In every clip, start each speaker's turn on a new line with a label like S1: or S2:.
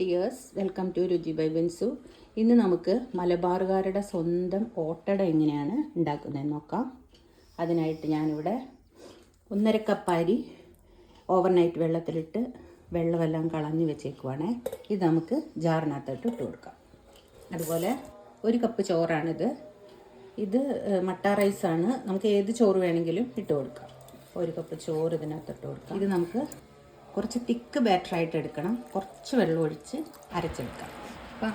S1: Dears, welcome to രുചി by Binsu. ഇന്ന് നമുക്ക് മലബാറുകാരുടെ സ്വന്തം ഓട്ടട എങ്ങനെയാണ് ഉണ്ടാക്കുന്നതെന്ന് നോക്കാം. അതിനായിട്ട് ഞാനിവിടെ 1.5 കപ്പ് അരി ഓവർനൈറ്റ് വെള്ളത്തിലിട്ട് വെള്ളമെല്ലാം കളഞ്ഞ് വെച്ചേക്കുവാണേ. ഇത് നമുക്ക് ജാറിനകത്തോട്ട് ഇട്ട് കൊടുക്കാം. അതുപോലെ 1 കപ്പ് ചോറാണിത്. ഇത് മട്ട റൈസാണ്. നമുക്ക് ഏത് ചോറ് വേണമെങ്കിലും ഇട്ട് കൊടുക്കാം. 1 കപ്പ് ചോറ് ഇതിനകത്തോട്ട് കൊടുക്കാം. ഇത് നമുക്ക് കുറച്ച് തിക്ക് ബാറ്ററായിട്ട് എടുക്കണം. കുറച്ച് വെള്ളം ഒഴിച്ച് അരച്ചെടുക്കാം. അപ്പം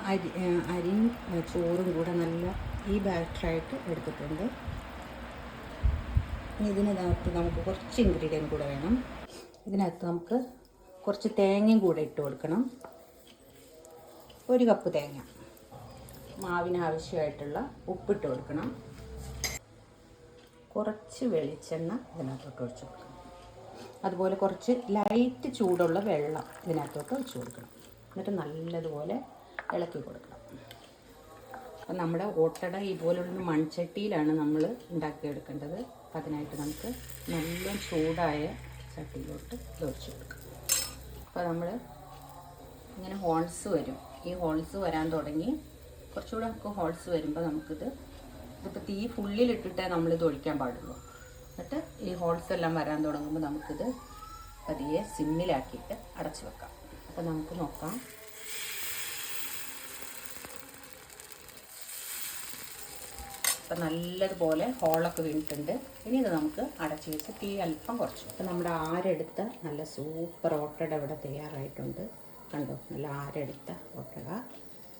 S1: അരിയും ചോറും കൂടെ നല്ല ഈ ബാറ്ററായിട്ട് എടുത്തിട്ടുണ്ട്. ഇതിനകത്ത് നമുക്ക് കുറച്ച് ഇൻഗ്രീഡിയൻറ്റ് കൂടെ വേണം. ഇതിനകത്ത് നമുക്ക് കുറച്ച് തേങ്ങയും കൂടെ ഇട്ട് കൊടുക്കണം. 1 കപ്പ് തേങ്ങ, മാവിന് ആവശ്യമായിട്ടുള്ള ഉപ്പിട്ട് കൊടുക്കണം. കുറച്ച് വെളിച്ചെണ്ണ ഇതിനകത്തോട്ട് ഒഴിച്ച് കൊടുക്കണം. അതുപോലെ കുറച്ച് ലൈറ്റ് ചൂടുള്ള വെള്ളം ഇതിനകത്തോട്ട് ഒഴിച്ച് കൊടുക്കണം. എന്നിട്ട് നല്ലതുപോലെ ഇളക്കി കൊടുക്കണം. അപ്പം നമ്മുടെ ഓട്ടട ഇതുപോലുള്ള മൺചട്ടിയിലാണ് നമ്മൾ ഉണ്ടാക്കിയെടുക്കേണ്ടത്. അപ്പം അതിനായിട്ട് നമുക്ക് നല്ല ചൂടായ ചട്ടിയിലോട്ട് ഇത് ഒഴിച്ച് കൊടുക്കാം. അപ്പോൾ നമ്മൾ ഇങ്ങനെ ഹോൾസ് വരും. ഈ ഹോൾസ് വരാൻ തുടങ്ങി കുറച്ചുകൂടെ നമുക്ക് ഹോൾസ് വരുമ്പോൾ ഇതിപ്പോൾ തീ ഫുള്ളിലിട്ടിട്ടേ നമ്മളിത് ഒഴിക്കാൻ പാടുള്ളൂ. എന്നിട്ട് ഈ ഹോൾസ് എല്ലാം വരാൻ തുടങ്ങുമ്പോൾ നമുക്കിത് പതിയെ സിമ്മിലാക്കിയിട്ട് അടച്ചു വെക്കാം. അപ്പോൾ നമുക്ക് നോക്കാം. അപ്പം നല്ലതുപോലെ ഹോളൊക്കെ വീണിട്ടുണ്ട്. ഇനി ഇത് നമുക്ക് അടച്ചു വെച്ച് തീ അല്പം കുറച്ചു. അപ്പം നമ്മുടെ ആരെടുത്ത നല്ല സൂപ്പർ ഓട്ടട ഇവിടെ തയ്യാറായിട്ടുണ്ട്. കണ്ടോ, നല്ല ആരെടുത്ത ഓട്ടട.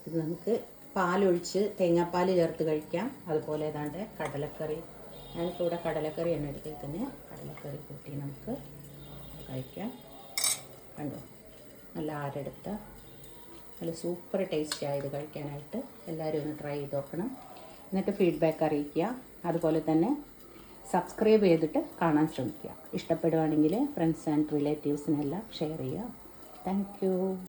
S1: ഇത് നമുക്ക് പാലൊഴിച്ച് തേങ്ങാപ്പാൽ ചേർത്ത് കഴിക്കാം. അതുപോലെ ഏതാണ്ട് കടലക്കറി, ഞാനിപ്പോൾ ഇവിടെ കടലക്കറിയാണ് എടുത്തേക്കുന്നത്. കടലക്കറി കൂട്ടി നമുക്ക് കഴിക്കാം. കണ്ടോ, നല്ല ആരെടുത്ത നല്ല സൂപ്പർ ടേസ്റ്റി ആയത് കഴിക്കാനായിട്ട്. എല്ലാവരും ഒന്ന് ട്രൈ ചെയ്ത് നോക്കണം. എന്നിട്ട് ഫീഡ്ബാക്ക് അറിയിക്കുക. അതുപോലെ തന്നെ സബ്സ്ക്രൈബ് ചെയ്തിട്ട് കാണാൻ ശ്രമിക്കുക. ഇഷ്ടപ്പെടുവാണെങ്കിൽ ഫ്രണ്ട്സ് ആൻഡ് റിലേറ്റീവ്സിനെല്ലാം ഷെയർ ചെയ്യുക. Thank you.